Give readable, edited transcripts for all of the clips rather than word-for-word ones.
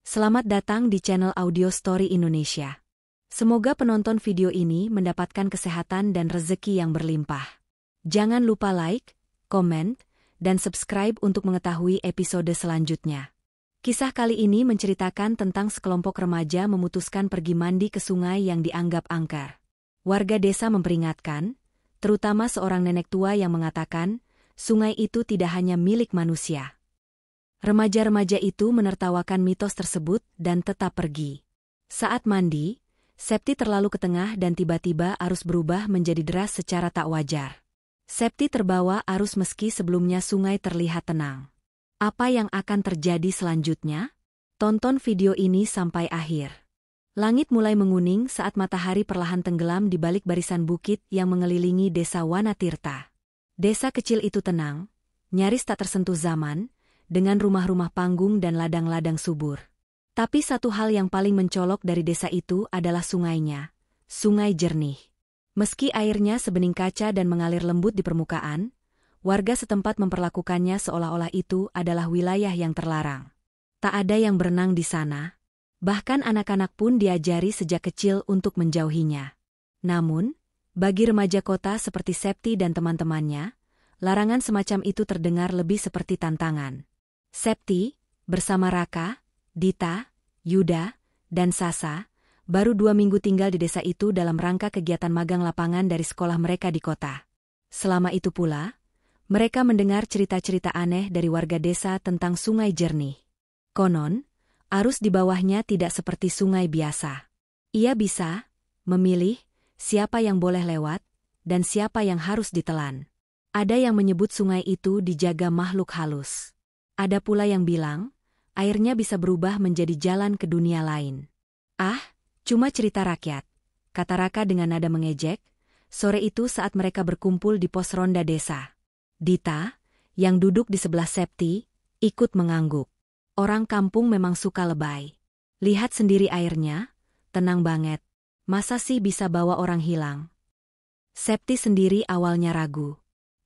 Selamat datang di channel Audio Story Indonesia. Semoga penonton video ini mendapatkan kesehatan dan rezeki yang berlimpah. Jangan lupa like, komen, dan subscribe untuk mengetahui episode selanjutnya. Kisah kali ini menceritakan tentang sekelompok remaja memutuskan pergi mandi ke sungai yang dianggap angker. Warga desa memperingatkan, terutama seorang nenek tua yang mengatakan, sungai itu tidak hanya milik manusia. Remaja-remaja itu menertawakan mitos tersebut dan tetap pergi. Saat mandi, Septi terlalu ke tengah dan tiba-tiba arus berubah menjadi deras secara tak wajar. Septi terbawa arus meski sebelumnya sungai terlihat tenang. Apa yang akan terjadi selanjutnya? Tonton video ini sampai akhir. Langit mulai menguning saat matahari perlahan tenggelam di balik barisan bukit yang mengelilingi desa Wanatirta. Desa kecil itu tenang, nyaris tak tersentuh zaman, dengan rumah-rumah panggung dan ladang-ladang subur. Tapi satu hal yang paling mencolok dari desa itu adalah sungainya, sungai jernih. Meski airnya sebening kaca dan mengalir lembut di permukaan, warga setempat memperlakukannya seolah-olah itu adalah wilayah yang terlarang. Tak ada yang berenang di sana. Bahkan anak-anak pun diajari sejak kecil untuk menjauhinya. Namun, bagi remaja kota seperti Septi dan teman-temannya, larangan semacam itu terdengar lebih seperti tantangan. Septi, bersama Raka, Dita, Yuda, dan Sasa, baru 2 minggu tinggal di desa itu dalam rangka kegiatan magang lapangan dari sekolah mereka di kota. Selama itu pula, mereka mendengar cerita-cerita aneh dari warga desa tentang sungai jernih. Konon, arus di bawahnya tidak seperti sungai biasa. Ia bisa memilih siapa yang boleh lewat dan siapa yang harus ditelan. Ada yang menyebut sungai itu dijaga makhluk halus. Ada pula yang bilang, airnya bisa berubah menjadi jalan ke dunia lain. Ah, cuma cerita rakyat, kata Raka dengan nada mengejek, sore itu saat mereka berkumpul di pos ronda desa. Dita, yang duduk di sebelah Septi, ikut mengangguk. Orang kampung memang suka lebay. Lihat sendiri airnya, tenang banget. Masa sih bisa bawa orang hilang? Septi sendiri awalnya ragu.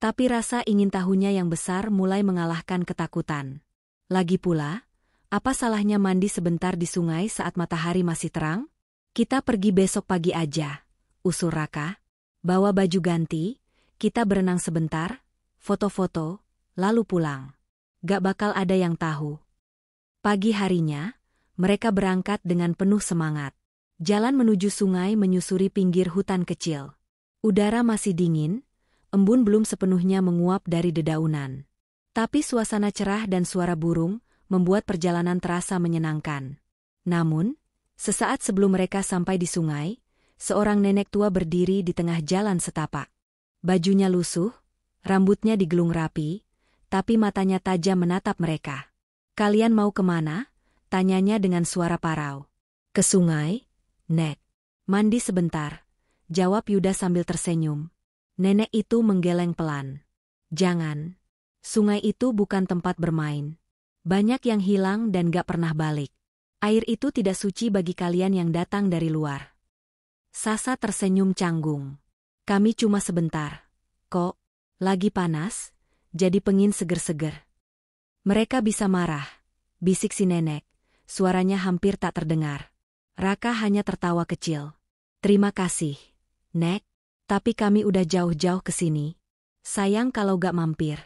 Tapi rasa ingin tahunya yang besar mulai mengalahkan ketakutan. Lagi pula, apa salahnya mandi sebentar di sungai saat matahari masih terang? Kita pergi besok pagi aja, usul Raka. Bawa baju ganti, kita berenang sebentar, foto-foto, lalu pulang. Gak bakal ada yang tahu. Pagi harinya, mereka berangkat dengan penuh semangat. Jalan menuju sungai menyusuri pinggir hutan kecil. Udara masih dingin, embun belum sepenuhnya menguap dari dedaunan. Tapi suasana cerah dan suara burung membuat perjalanan terasa menyenangkan. Namun, sesaat sebelum mereka sampai di sungai, seorang nenek tua berdiri di tengah jalan setapak. Bajunya lusuh, rambutnya digulung rapi, tapi matanya tajam menatap mereka. "Kalian mau kemana?" tanyanya dengan suara parau. "Ke sungai, Nek. Mandi sebentar," jawab Yuda sambil tersenyum. Nenek itu menggeleng pelan. "Jangan. Sungai itu bukan tempat bermain. Banyak yang hilang dan gak pernah balik. Air itu tidak suci bagi kalian yang datang dari luar." Sasa tersenyum canggung. "Kami cuma sebentar. Kok, lagi panas, jadi pengin seger-seger." "Mereka bisa marah," bisik si nenek, suaranya hampir tak terdengar. Raka hanya tertawa kecil. "Terima kasih, Nek, tapi kami udah jauh-jauh ke sini. Sayang kalau gak mampir."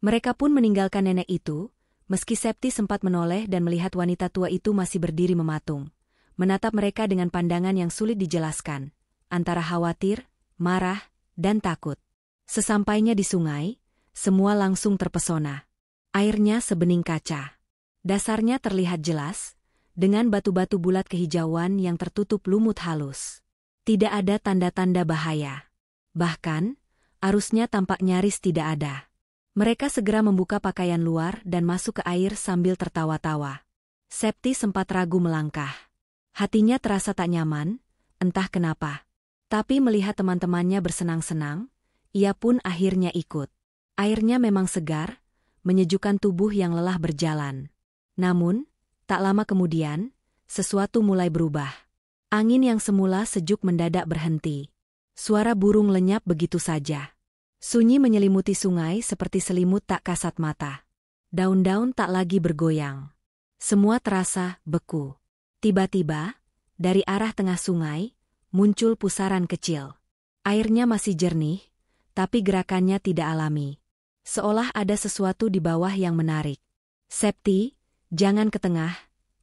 Mereka pun meninggalkan nenek itu, meski Septi sempat menoleh dan melihat wanita tua itu masih berdiri mematung, menatap mereka dengan pandangan yang sulit dijelaskan, antara khawatir, marah, dan takut. Sesampainya di sungai, semua langsung terpesona. Airnya sebening kaca. Dasarnya terlihat jelas, dengan batu-batu bulat kehijauan yang tertutup lumut halus. Tidak ada tanda-tanda bahaya. Bahkan, arusnya tampak nyaris tidak ada. Mereka segera membuka pakaian luar dan masuk ke air sambil tertawa-tawa. Septi sempat ragu melangkah. Hatinya terasa tak nyaman, entah kenapa. Tapi melihat teman-temannya bersenang-senang, ia pun akhirnya ikut. Airnya memang segar, menyejukkan tubuh yang lelah berjalan. Namun, tak lama kemudian, sesuatu mulai berubah. Angin yang semula sejuk mendadak berhenti. Suara burung lenyap begitu saja. Sunyi menyelimuti sungai seperti selimut tak kasat mata. Daun-daun tak lagi bergoyang. Semua terasa beku. Tiba-tiba, dari arah tengah sungai, muncul pusaran kecil. Airnya masih jernih, tapi gerakannya tidak alami. Seolah ada sesuatu di bawah yang menarik. "Septi, jangan ke tengah,"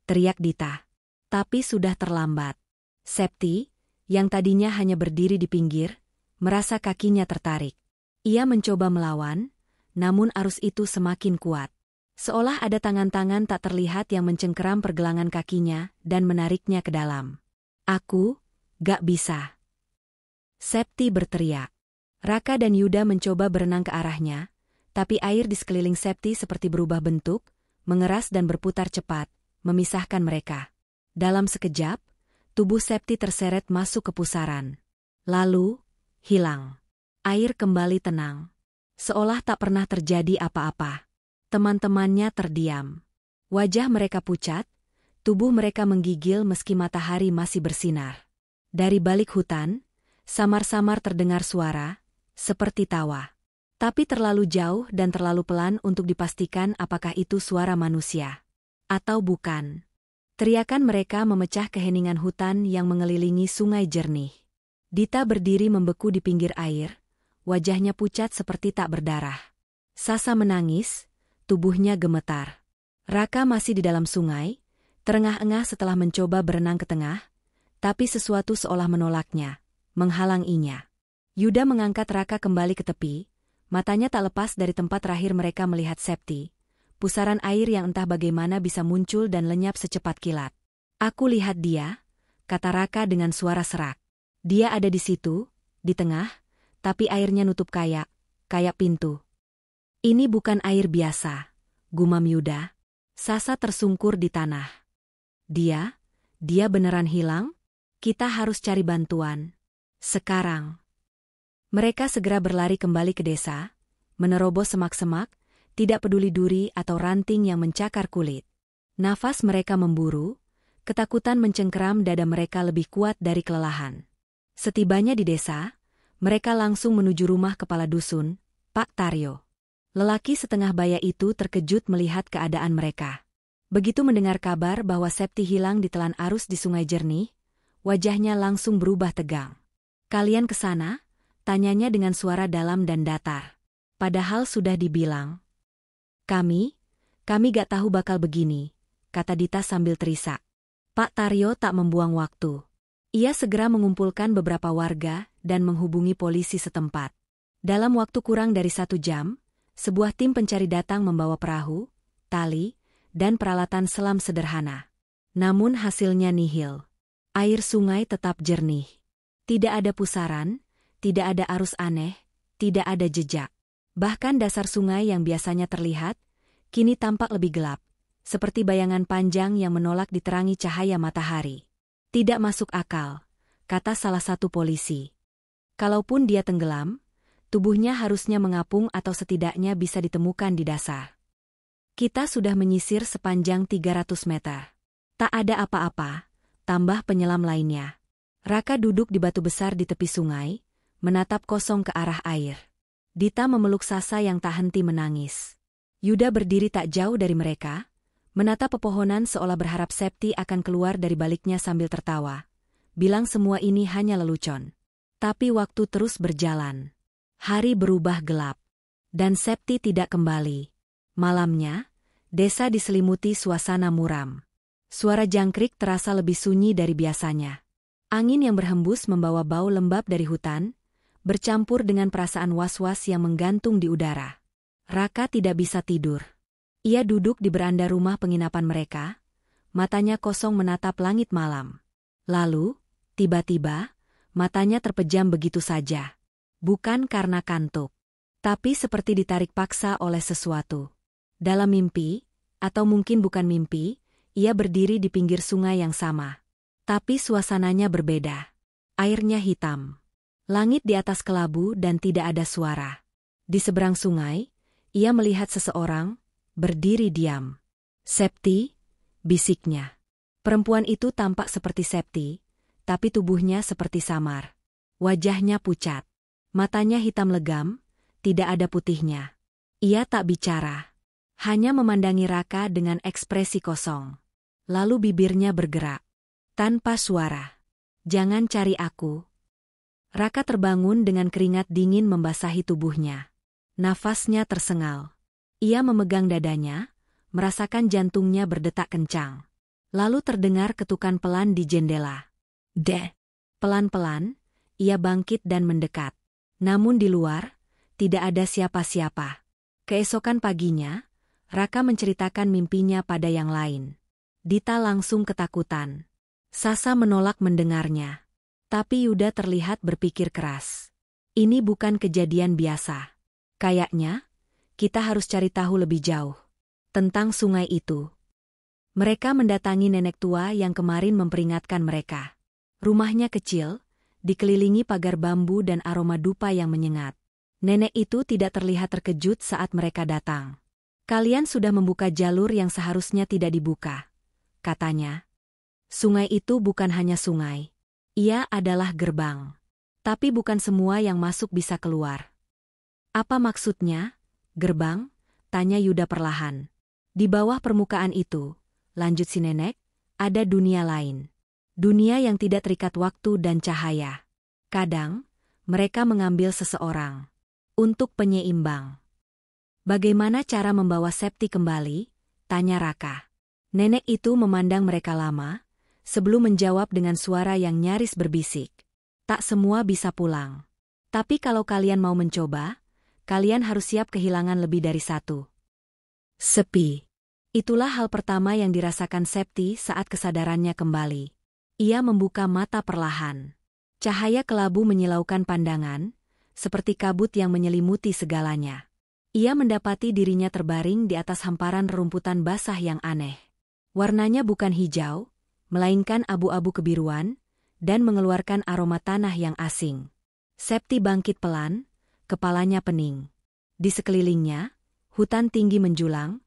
teriak Dita. Tapi sudah terlambat. Septi, yang tadinya hanya berdiri di pinggir, merasa kakinya tertarik. Ia mencoba melawan, namun arus itu semakin kuat. Seolah ada tangan-tangan tak terlihat yang mencengkeram pergelangan kakinya dan menariknya ke dalam. "Aku gak bisa," Septi berteriak. Raka dan Yuda mencoba berenang ke arahnya, tapi air di sekeliling Septi seperti berubah bentuk, mengeras dan berputar cepat, memisahkan mereka. Dalam sekejap, tubuh Septi terseret masuk ke pusaran. Lalu, hilang. Air kembali tenang. Seolah tak pernah terjadi apa-apa. Teman-temannya terdiam. Wajah mereka pucat, tubuh mereka menggigil meski matahari masih bersinar. Dari balik hutan, samar-samar terdengar suara, seperti tawa. Tapi terlalu jauh dan terlalu pelan untuk dipastikan apakah itu suara manusia. Atau bukan. Teriakan mereka memecah keheningan hutan yang mengelilingi sungai jernih. Dita berdiri membeku di pinggir air, wajahnya pucat seperti tak berdarah. Sasa menangis, tubuhnya gemetar. Raka masih di dalam sungai, terengah-engah setelah mencoba berenang ke tengah, tapi sesuatu seolah menolaknya, menghalanginya. Yuda mengangkat Raka kembali ke tepi, matanya tak lepas dari tempat terakhir mereka melihat Septi, pusaran air yang entah bagaimana bisa muncul dan lenyap secepat kilat. "Aku lihat dia," kata Raka dengan suara serak. "Dia ada di situ, di tengah, tapi airnya nutup kayak pintu." "Ini bukan air biasa," gumam Yuda. Sasa tersungkur di tanah. Dia beneran hilang? Kita harus cari bantuan. Sekarang." Mereka segera berlari kembali ke desa, menerobos semak-semak, tidak peduli duri atau ranting yang mencakar kulit. Nafas mereka memburu, ketakutan mencengkeram dada mereka lebih kuat dari kelelahan. Setibanya di desa, mereka langsung menuju rumah kepala dusun, Pak Taryo. Lelaki setengah baya itu terkejut melihat keadaan mereka. Begitu mendengar kabar bahwa Septi hilang ditelan arus di sungai jernih, wajahnya langsung berubah tegang. "Kalian ke sana?" tanyanya dengan suara dalam dan datar. Padahal sudah dibilang. Kami gak tahu bakal begini," kata Dita sambil terisak. Pak Taryo tak membuang waktu. Ia segera mengumpulkan beberapa warga dan menghubungi polisi setempat. Dalam waktu kurang dari 1 jam, sebuah tim pencari datang membawa perahu, tali, dan peralatan selam sederhana. Namun hasilnya nihil. Air sungai tetap jernih. Tidak ada pusaran, tidak ada arus aneh, tidak ada jejak. Bahkan dasar sungai yang biasanya terlihat, kini tampak lebih gelap, seperti bayangan panjang yang menolak diterangi cahaya matahari. "Tidak masuk akal," kata salah satu polisi. "Kalaupun dia tenggelam, tubuhnya harusnya mengapung atau setidaknya bisa ditemukan di dasar. Kita sudah menyisir sepanjang 300 meter. Tak ada apa-apa," tambah penyelam lainnya. Raka duduk di batu besar di tepi sungai, menatap kosong ke arah air. Dita memeluk Sasa yang tak henti menangis. Yuda berdiri tak jauh dari mereka, menatap pepohonan seolah berharap Septi akan keluar dari baliknya sambil tertawa. Bilang semua ini hanya lelucon. Tapi waktu terus berjalan. Hari berubah gelap. Dan Septi tidak kembali. Malamnya, desa diselimuti suasana muram. Suara jangkrik terasa lebih sunyi dari biasanya. Angin yang berhembus membawa bau lembab dari hutan, bercampur dengan perasaan was-was yang menggantung di udara. Raka tidak bisa tidur. Ia duduk di beranda rumah penginapan mereka, matanya kosong menatap langit malam. Lalu, tiba-tiba, matanya terpejam begitu saja. Bukan karena kantuk, tapi seperti ditarik paksa oleh sesuatu. Dalam mimpi, atau mungkin bukan mimpi, ia berdiri di pinggir sungai yang sama. Tapi suasananya berbeda. Airnya hitam. Langit di atas kelabu dan tidak ada suara. Di seberang sungai, ia melihat seseorang, berdiri diam. "Septi," bisiknya. Perempuan itu tampak seperti Septi, tapi tubuhnya seperti samar. Wajahnya pucat. Matanya hitam legam, tidak ada putihnya. Ia tak bicara. Hanya memandangi Raka dengan ekspresi kosong. Lalu bibirnya bergerak. Tanpa suara. Jangan cari aku. Raka terbangun dengan keringat dingin membasahi tubuhnya. Nafasnya tersengal. Ia memegang dadanya, merasakan jantungnya berdetak kencang. Lalu terdengar ketukan pelan di jendela. Pelan-pelan, ia bangkit dan mendekat. Namun di luar, tidak ada siapa-siapa. Keesokan paginya, Raka menceritakan mimpinya pada yang lain. Dita langsung ketakutan. Sasa menolak mendengarnya. Tapi Yuda terlihat berpikir keras. Ini bukan kejadian biasa. Kayaknya, kita harus cari tahu lebih jauh tentang sungai itu. Mereka mendatangi nenek tua yang kemarin memperingatkan mereka. Rumahnya kecil, dikelilingi pagar bambu dan aroma dupa yang menyengat. Nenek itu tidak terlihat terkejut saat mereka datang. Kalian sudah membuka jalur yang seharusnya tidak dibuka, katanya. Sungai itu bukan hanya sungai. Ia adalah gerbang. Tapi bukan semua yang masuk bisa keluar. Apa maksudnya, gerbang? Tanya Yuda perlahan. Di bawah permukaan itu, lanjut si nenek, ada dunia lain. Dunia yang tidak terikat waktu dan cahaya. Kadang, mereka mengambil seseorang untuk penyeimbang. Bagaimana cara membawa Septi kembali? Tanya Raka. Nenek itu memandang mereka lama, sebelum menjawab dengan suara yang nyaris berbisik. Tak semua bisa pulang. Tapi kalau kalian mau mencoba, kalian harus siap kehilangan lebih dari satu. Sepi. Itulah hal pertama yang dirasakan Septi saat kesadarannya kembali. Ia membuka mata perlahan. Cahaya kelabu menyilaukan pandangan, seperti kabut yang menyelimuti segalanya. Ia mendapati dirinya terbaring di atas hamparan rerumputan basah yang aneh. Warnanya bukan hijau, melainkan abu-abu kebiruan, dan mengeluarkan aroma tanah yang asing. Septi bangkit pelan, kepalanya pening. Di sekelilingnya, hutan tinggi menjulang,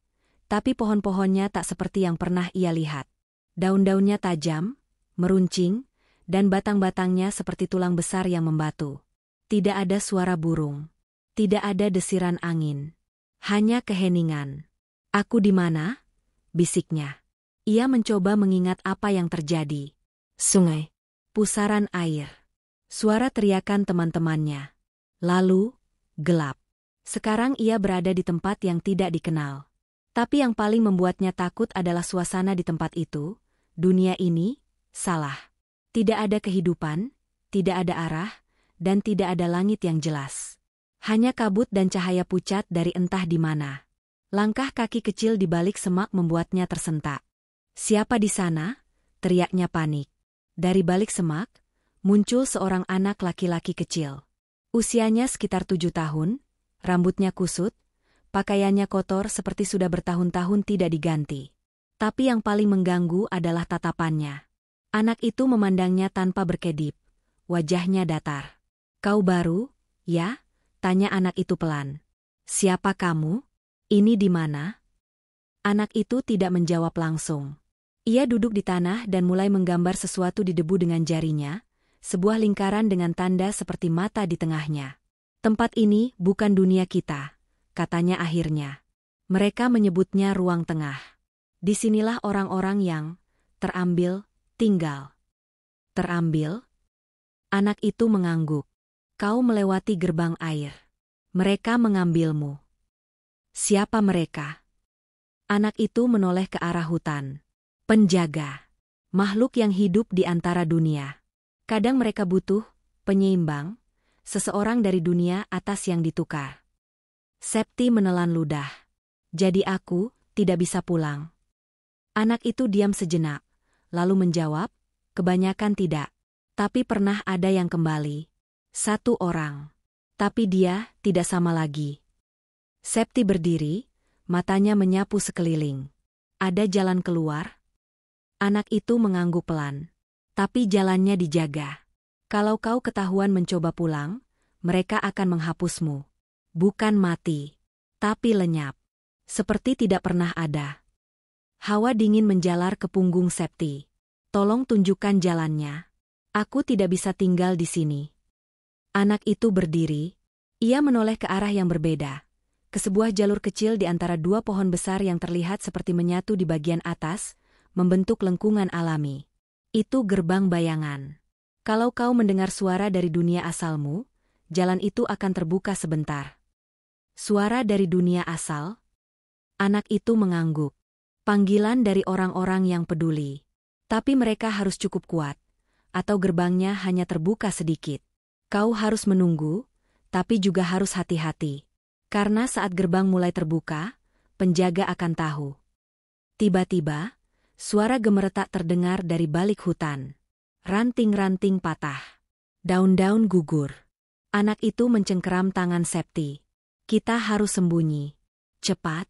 tapi pohon-pohonnya tak seperti yang pernah ia lihat. Daun-daunnya tajam, meruncing, dan batang-batangnya seperti tulang besar yang membatu. Tidak ada suara burung. Tidak ada desiran angin. Hanya keheningan. Aku di mana? Bisiknya. Ia mencoba mengingat apa yang terjadi. Sungai. Pusaran air. Suara teriakan teman-temannya. Lalu, gelap. Sekarang ia berada di tempat yang tidak dikenal. Tapi yang paling membuatnya takut adalah suasana di tempat itu. Dunia ini, salah. Tidak ada kehidupan, tidak ada arah, dan tidak ada langit yang jelas. Hanya kabut dan cahaya pucat dari entah di mana. Langkah kaki kecil di balik semak membuatnya tersentak. Siapa di sana? Teriaknya panik. Dari balik semak, muncul seorang anak laki-laki kecil. Usianya sekitar 7 tahun, rambutnya kusut, pakaiannya kotor seperti sudah bertahun-tahun tidak diganti. Tapi yang paling mengganggu adalah tatapannya. Anak itu memandangnya tanpa berkedip. Wajahnya datar. Kau baru, ya? Tanya anak itu pelan. Siapa kamu? Ini di mana? Anak itu tidak menjawab langsung. Ia duduk di tanah dan mulai menggambar sesuatu di debu dengan jarinya, sebuah lingkaran dengan tanda seperti mata di tengahnya. Tempat ini bukan dunia kita, katanya akhirnya. Mereka menyebutnya ruang tengah. Disinilah orang-orang yang terambil, tinggal. Terambil? Anak itu mengangguk. Kau melewati gerbang air. Mereka mengambilmu. Siapa mereka? Anak itu menoleh ke arah hutan. Penjaga. Makhluk yang hidup di antara dunia. Kadang mereka butuh penyeimbang, seseorang dari dunia atas yang ditukar. Septi menelan ludah. Jadi aku tidak bisa pulang. Anak itu diam sejenak, lalu menjawab, kebanyakan tidak. Tapi pernah ada yang kembali. 1 orang. Tapi dia tidak sama lagi. Septi berdiri, matanya menyapu sekeliling. Ada jalan keluar? Anak itu mengangguk pelan. Tapi jalannya dijaga. Kalau kau ketahuan mencoba pulang, mereka akan menghapusmu. Bukan mati, tapi lenyap. Seperti tidak pernah ada. Hawa dingin menjalar ke punggung Septi. Tolong tunjukkan jalannya. Aku tidak bisa tinggal di sini. Anak itu berdiri. Ia menoleh ke arah yang berbeda. ke sebuah jalur kecil di antara dua pohon besar yang terlihat seperti menyatu di bagian atas, membentuk lengkungan alami. Itu gerbang bayangan. Kalau kau mendengar suara dari dunia asalmu, jalan itu akan terbuka sebentar. Suara dari dunia asal? Anak itu mengangguk. Panggilan dari orang-orang yang peduli. Tapi mereka harus cukup kuat, atau gerbangnya hanya terbuka sedikit. Kau harus menunggu, tapi juga harus hati-hati. Karena saat gerbang mulai terbuka, penjaga akan tahu. Tiba-tiba, suara gemeretak terdengar dari balik hutan. Ranting-ranting patah. Daun-daun gugur. Anak itu mencengkeram tangan Septi. Kita harus sembunyi. Cepat.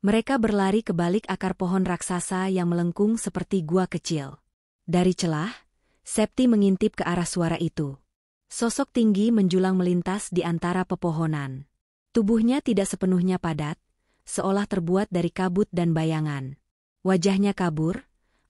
Mereka berlari ke balik akar pohon raksasa yang melengkung seperti gua kecil. Dari celah, Septi mengintip ke arah suara itu. Sosok tinggi menjulang melintas di antara pepohonan. Tubuhnya tidak sepenuhnya padat, seolah terbuat dari kabut dan bayangan. Wajahnya kabur,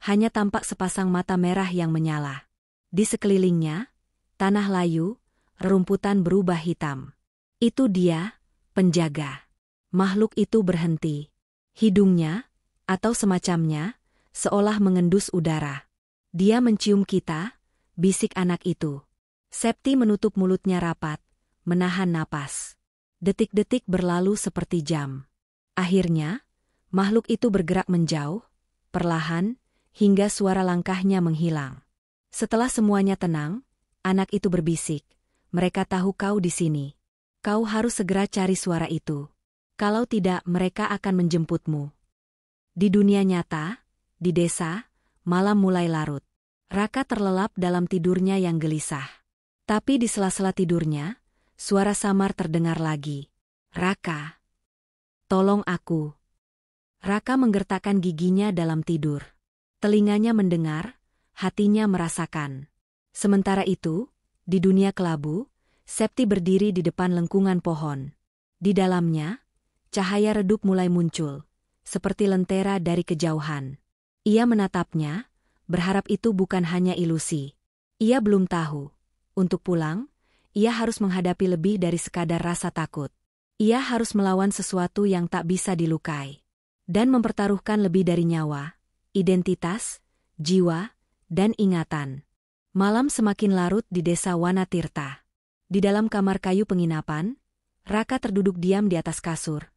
hanya tampak sepasang mata merah yang menyala. Di sekelilingnya, tanah layu, rerumputan berubah hitam. Itu dia, penjaga. Makhluk itu berhenti. Hidungnya, atau semacamnya, seolah mengendus udara. Dia mencium kita, bisik anak itu. Septi menutup mulutnya rapat, menahan napas. Detik-detik berlalu seperti jam. Akhirnya, makhluk itu bergerak menjauh, perlahan, hingga suara langkahnya menghilang. Setelah semuanya tenang, anak itu berbisik, mereka tahu kau di sini. Kau harus segera cari suara itu. Kalau tidak, mereka akan menjemputmu. Di dunia nyata, di desa, malam mulai larut. Raka terlelap dalam tidurnya yang gelisah. Tapi di sela-sela tidurnya, suara samar terdengar lagi. Raka, tolong aku. Raka menggertakkan giginya dalam tidur. Telinganya mendengar, hatinya merasakan. Sementara itu, di dunia kelabu, Septi berdiri di depan lengkungan pohon. Di dalamnya, cahaya redup mulai muncul, seperti lentera dari kejauhan. Ia menatapnya, berharap itu bukan hanya ilusi. Ia belum tahu. Untuk pulang, ia harus menghadapi lebih dari sekadar rasa takut. Ia harus melawan sesuatu yang tak bisa dilukai. Dan mempertaruhkan lebih dari nyawa, identitas, jiwa, dan ingatan. Malam semakin larut di desa Wanatirta. Di dalam kamar kayu penginapan, Raka terduduk diam di atas kasur.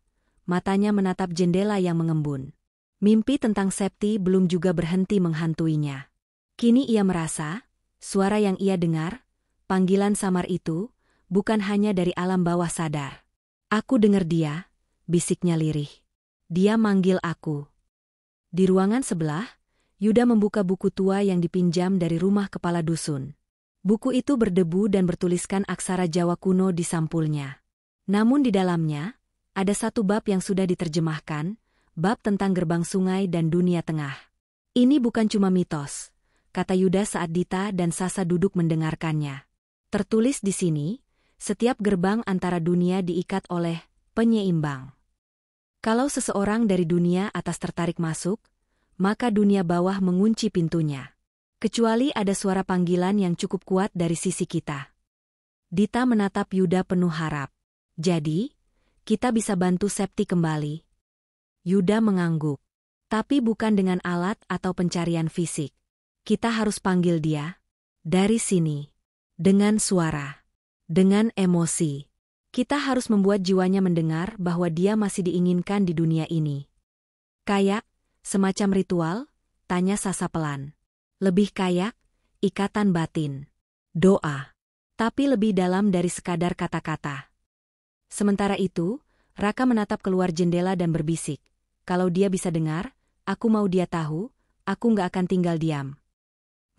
Matanya menatap jendela yang mengembun. Mimpi tentang Septi belum juga berhenti menghantuinya. Kini ia merasa, suara yang ia dengar, panggilan samar itu, bukan hanya dari alam bawah sadar. Aku dengar dia, bisiknya lirih. Dia manggil aku. Di ruangan sebelah, Yuda membuka buku tua yang dipinjam dari rumah kepala dusun. Buku itu berdebu dan bertuliskan aksara Jawa kuno di sampulnya. Namun di dalamnya, ada satu bab yang sudah diterjemahkan, bab tentang gerbang sungai dan dunia tengah. Ini bukan cuma mitos, kata Yuda saat Dita dan Sasa duduk mendengarkannya. Tertulis di sini, setiap gerbang antara dunia diikat oleh penyeimbang. Kalau seseorang dari dunia atas tertarik masuk, maka dunia bawah mengunci pintunya. Kecuali ada suara panggilan yang cukup kuat dari sisi kita. Dita menatap Yuda penuh harap. Jadi, kita bisa bantu Septi kembali. Yuda mengangguk. Tapi bukan dengan alat atau pencarian fisik. Kita harus panggil dia. Dari sini. Dengan suara. Dengan emosi. Kita harus membuat jiwanya mendengar bahwa dia masih diinginkan di dunia ini. Kayak, semacam ritual, tanya Sasa pelan. Lebih kayak, ikatan batin. Doa. Tapi lebih dalam dari sekadar kata-kata. Sementara itu, Raka menatap keluar jendela dan berbisik. Kalau dia bisa dengar, aku mau dia tahu, aku nggak akan tinggal diam.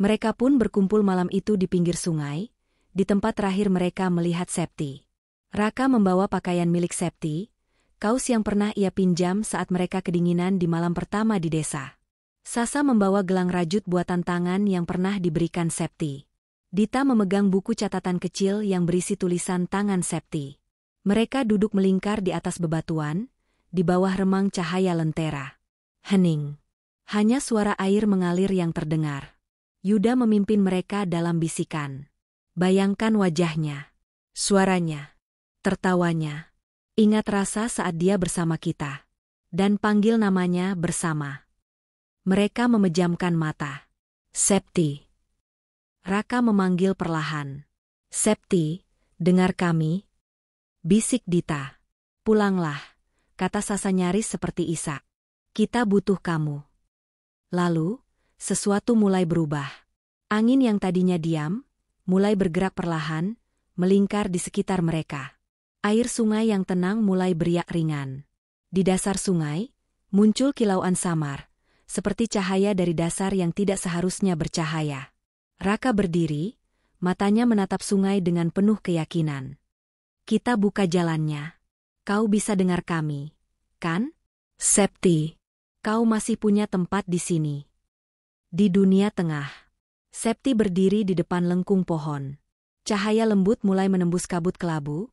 Mereka pun berkumpul malam itu di pinggir sungai, di tempat terakhir mereka melihat Septi. Raka membawa pakaian milik Septi, kaos yang pernah ia pinjam saat mereka kedinginan di malam pertama di desa. Sasa membawa gelang rajut buatan tangan yang pernah diberikan Septi. Dita memegang buku catatan kecil yang berisi tulisan tangan Septi. Mereka duduk melingkar di atas bebatuan, di bawah remang cahaya lentera. Hening. Hanya suara air mengalir yang terdengar. Yuda memimpin mereka dalam bisikan. Bayangkan wajahnya, suaranya, tertawanya. Ingat rasa saat dia bersama kita. Dan panggil namanya bersama. Mereka memejamkan mata. Septi. Raka memanggil perlahan. Septi, dengar kami. Bisik Dita. Pulanglah, kata Sasa nyaris seperti isak. Kita butuh kamu. Lalu, sesuatu mulai berubah. Angin yang tadinya diam, mulai bergerak perlahan, melingkar di sekitar mereka. Air sungai yang tenang mulai beriak ringan. Di dasar sungai, muncul kilauan samar, seperti cahaya dari dasar yang tidak seharusnya bercahaya. Raka berdiri, matanya menatap sungai dengan penuh keyakinan. Kita buka jalannya. Kau bisa dengar kami, kan? Septi, kau masih punya tempat di sini. Di dunia tengah. Septi berdiri di depan lengkung pohon. Cahaya lembut mulai menembus kabut kelabu,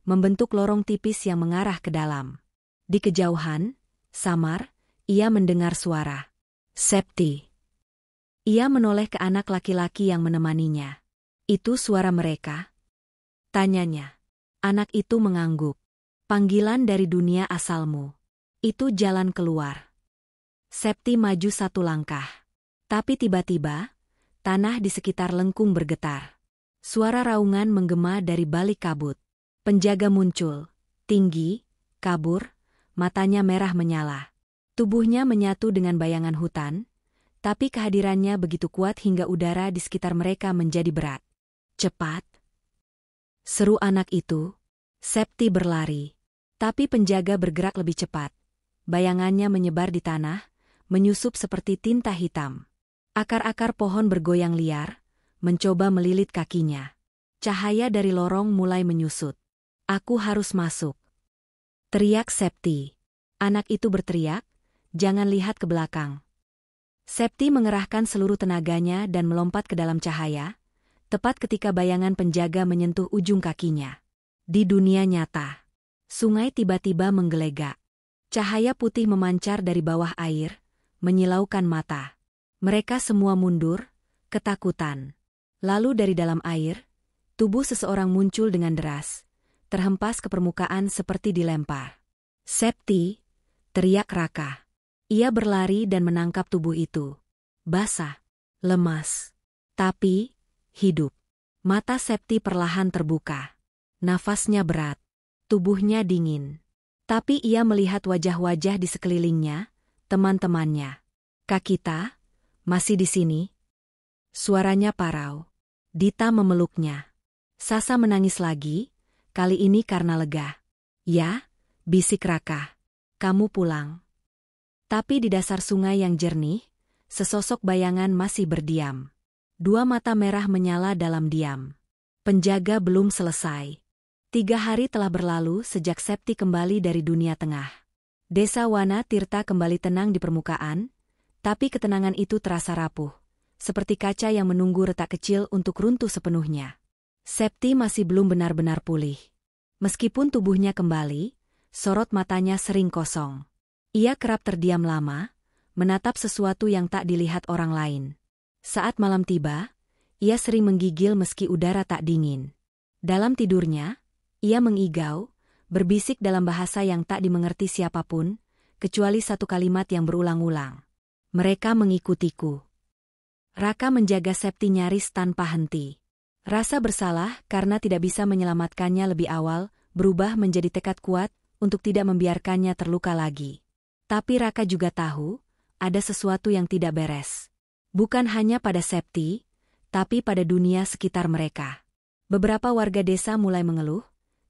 membentuk lorong tipis yang mengarah ke dalam. Di kejauhan, samar, ia mendengar suara. Septi. Ia menoleh ke anak laki-laki yang menemaninya. Itu suara mereka? Tanyanya. Anak itu mengangguk. Panggilan dari dunia asalmu. Itu jalan keluar. Septi maju satu langkah. Tapi tiba-tiba, tanah di sekitar lengkung bergetar. Suara raungan menggema dari balik kabut. Penjaga muncul, tinggi, kabur, matanya merah menyala. Tubuhnya menyatu dengan bayangan hutan, tapi kehadirannya begitu kuat hingga udara di sekitar mereka menjadi berat. Cepat! Seru anak itu. Septi berlari. Tapi penjaga bergerak lebih cepat. Bayangannya menyebar di tanah, menyusup seperti tinta hitam. Akar-akar pohon bergoyang liar, mencoba melilit kakinya. Cahaya dari lorong mulai menyusut. Aku harus masuk. Teriak Septi. Anak itu berteriak, jangan lihat ke belakang. Septi mengerahkan seluruh tenaganya dan melompat ke dalam cahaya, tepat ketika bayangan penjaga menyentuh ujung kakinya. Di dunia nyata, sungai tiba-tiba menggelegak. Cahaya putih memancar dari bawah air, menyilaukan mata. Mereka semua mundur, ketakutan. Lalu dari dalam air, tubuh seseorang muncul dengan deras, terhempas ke permukaan seperti dilempar. Septi, teriak Raka. Ia berlari dan menangkap tubuh itu. Basah, lemas, tapi hidup. Mata Septi perlahan terbuka. Nafasnya berat, tubuhnya dingin. Tapi ia melihat wajah-wajah di sekelilingnya, teman-temannya. Kakita, masih di sini? Suaranya parau. Dita memeluknya. Sasa menangis lagi, kali ini karena lega. Ya, bisik Raka. Kamu pulang. Tapi di dasar sungai yang jernih, sesosok bayangan masih berdiam. Dua mata merah menyala dalam diam. Penjaga belum selesai. 3 hari telah berlalu sejak Septi kembali dari dunia tengah. Desa Wana Tirta kembali tenang di permukaan, tapi ketenangan itu terasa rapuh, seperti kaca yang menunggu retak kecil untuk runtuh sepenuhnya. Septi masih belum benar-benar pulih. Meskipun tubuhnya kembali, sorot matanya sering kosong. Ia kerap terdiam lama, menatap sesuatu yang tak dilihat orang lain. Saat malam tiba, ia sering menggigil meski udara tak dingin. Dalam tidurnya, ia mengigau, berbisik dalam bahasa yang tak dimengerti siapapun, kecuali satu kalimat yang berulang-ulang. Mereka mengikutiku. Raka menjaga Septi nyaris tanpa henti. Rasa bersalah karena tidak bisa menyelamatkannya lebih awal, berubah menjadi tekad kuat untuk tidak membiarkannya terluka lagi. Tapi Raka juga tahu, ada sesuatu yang tidak beres. Bukan hanya pada Septi, tapi pada dunia sekitar mereka. Beberapa warga desa mulai mengeluh,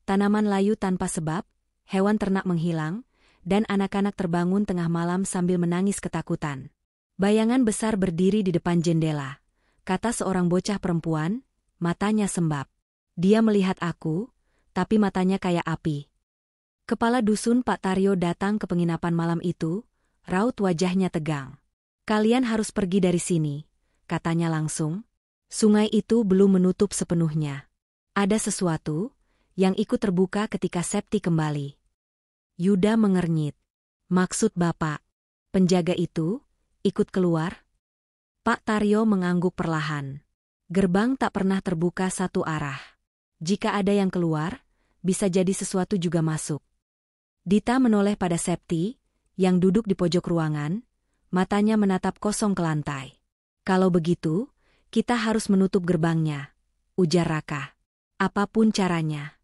tanaman layu tanpa sebab, hewan ternak menghilang, dan anak-anak terbangun tengah malam sambil menangis ketakutan. Bayangan besar berdiri di depan jendela, kata seorang bocah perempuan, matanya sembab. Dia melihat aku, tapi matanya kayak api. Kepala dusun Pak Taryo datang ke penginapan malam itu, raut wajahnya tegang. Kalian harus pergi dari sini, katanya langsung. Sungai itu belum menutup sepenuhnya. Ada sesuatu yang ikut terbuka ketika Septi kembali. Yuda mengernyit. Maksud Bapak, penjaga itu ikut keluar? Pak Taryo mengangguk perlahan. Gerbang tak pernah terbuka satu arah. Jika ada yang keluar, bisa jadi sesuatu juga masuk. Dita menoleh pada Septi, yang duduk di pojok ruangan, matanya menatap kosong ke lantai. Kalau begitu, kita harus menutup gerbangnya, ujar Raka. Apapun caranya.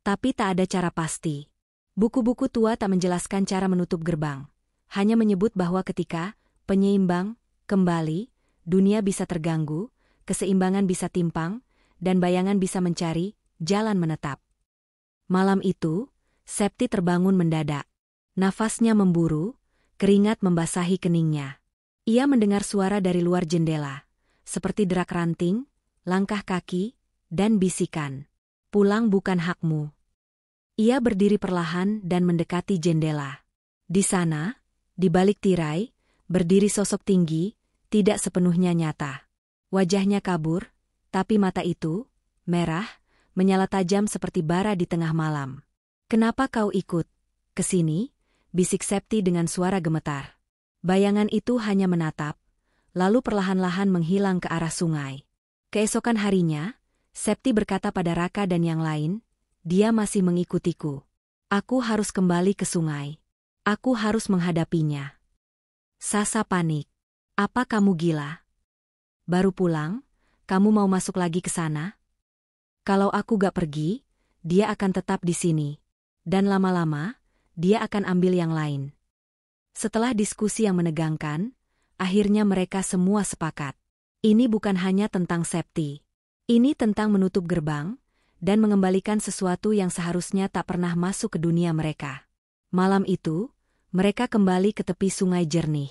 Tapi tak ada cara pasti. Buku-buku tua tak menjelaskan cara menutup gerbang. Hanya menyebut bahwa ketika penyeimbang kembali, dunia bisa terganggu, keseimbangan bisa timpang, dan bayangan bisa mencari jalan menetap. Malam itu, Septi terbangun mendadak. Nafasnya memburu, keringat membasahi keningnya. Ia mendengar suara dari luar jendela, seperti derak ranting, langkah kaki, dan bisikan. Pulang bukan hakmu. Ia berdiri perlahan dan mendekati jendela. Di sana, di balik tirai, berdiri sosok tinggi, tidak sepenuhnya nyata. Wajahnya kabur, tapi mata itu, merah, menyala tajam seperti bara di tengah malam. Kenapa kau ikut ke sini? Bisik Septi dengan suara gemetar. Bayangan itu hanya menatap, lalu perlahan-lahan menghilang ke arah sungai. Keesokan harinya, Septi berkata pada Raka dan yang lain, dia masih mengikutiku. Aku harus kembali ke sungai. Aku harus menghadapinya. Sasa panik. Apa kamu gila? Baru pulang, kamu mau masuk lagi ke sana? Kalau aku gak pergi, dia akan tetap di sini. Dan lama-lama, dia akan ambil yang lain. Setelah diskusi yang menegangkan, akhirnya mereka semua sepakat. Ini bukan hanya tentang Septi. Ini tentang menutup gerbang, dan mengembalikan sesuatu yang seharusnya tak pernah masuk ke dunia mereka. Malam itu, mereka kembali ke tepi sungai jernih.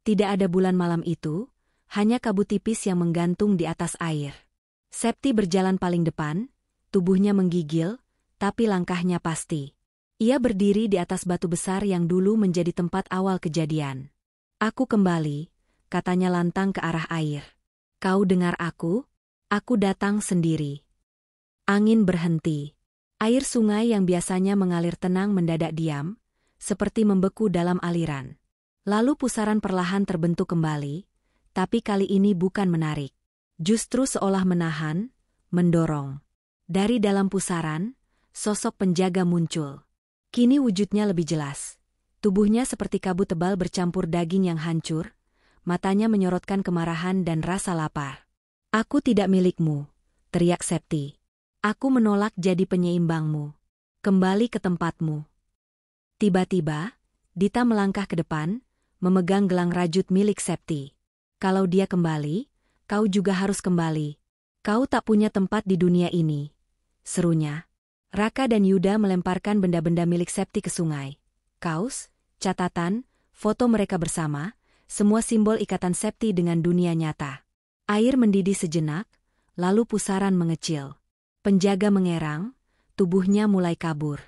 Tidak ada bulan malam itu, hanya kabut tipis yang menggantung di atas air. Septi berjalan paling depan, tubuhnya menggigil, tapi langkahnya pasti. Ia berdiri di atas batu besar yang dulu menjadi tempat awal kejadian. Aku kembali, katanya lantang ke arah air. Kau dengar aku? Aku datang sendiri. Angin berhenti. Air sungai yang biasanya mengalir tenang mendadak diam, seperti membeku dalam aliran. Lalu pusaran perlahan terbentuk kembali, tapi kali ini bukan menarik. Justru seolah menahan, mendorong. Dari dalam pusaran, sosok penjaga muncul. Kini wujudnya lebih jelas. Tubuhnya seperti kabut tebal bercampur daging yang hancur, matanya menyorotkan kemarahan dan rasa lapar. Aku tidak milikmu, teriak Septi. Aku menolak jadi penyeimbangmu. Kembali ke tempatmu. Tiba-tiba, Dita melangkah ke depan, memegang gelang rajut milik Septi. Kalau dia kembali, kau juga harus kembali. Kau tak punya tempat di dunia ini, serunya. Raka dan Yuda melemparkan benda-benda milik Septi ke sungai. Kaos, catatan, foto mereka bersama, semua simbol ikatan Septi dengan dunia nyata. Air mendidih sejenak, lalu pusaran mengecil. Penjaga mengerang, tubuhnya mulai kabur.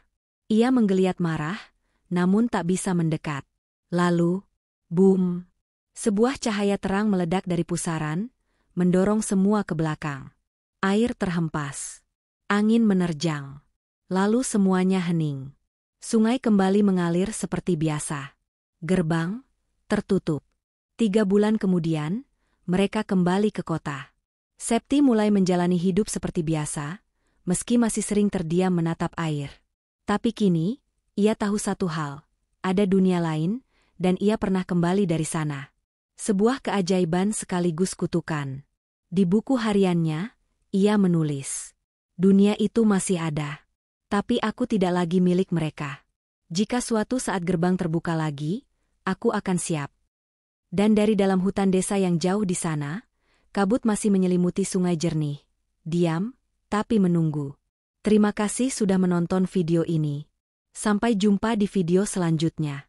Ia menggeliat marah, namun tak bisa mendekat. Lalu, boom! Sebuah cahaya terang meledak dari pusaran, mendorong semua ke belakang. Air terhempas. Angin menerjang. Lalu semuanya hening. Sungai kembali mengalir seperti biasa. Gerbang tertutup. 3 bulan kemudian, mereka kembali ke kota. Septi mulai menjalani hidup seperti biasa, meski masih sering terdiam menatap air. Tapi kini, ia tahu satu hal, ada dunia lain, dan ia pernah kembali dari sana. Sebuah keajaiban sekaligus kutukan. Di buku hariannya, ia menulis, dunia itu masih ada. Tapi aku tidak lagi milik mereka. Jika suatu saat gerbang terbuka lagi, aku akan siap. Dan dari dalam hutan desa yang jauh di sana, kabut masih menyelimuti sungai jernih. Diam, tapi menunggu. Terima kasih sudah menonton video ini. Sampai jumpa di video selanjutnya.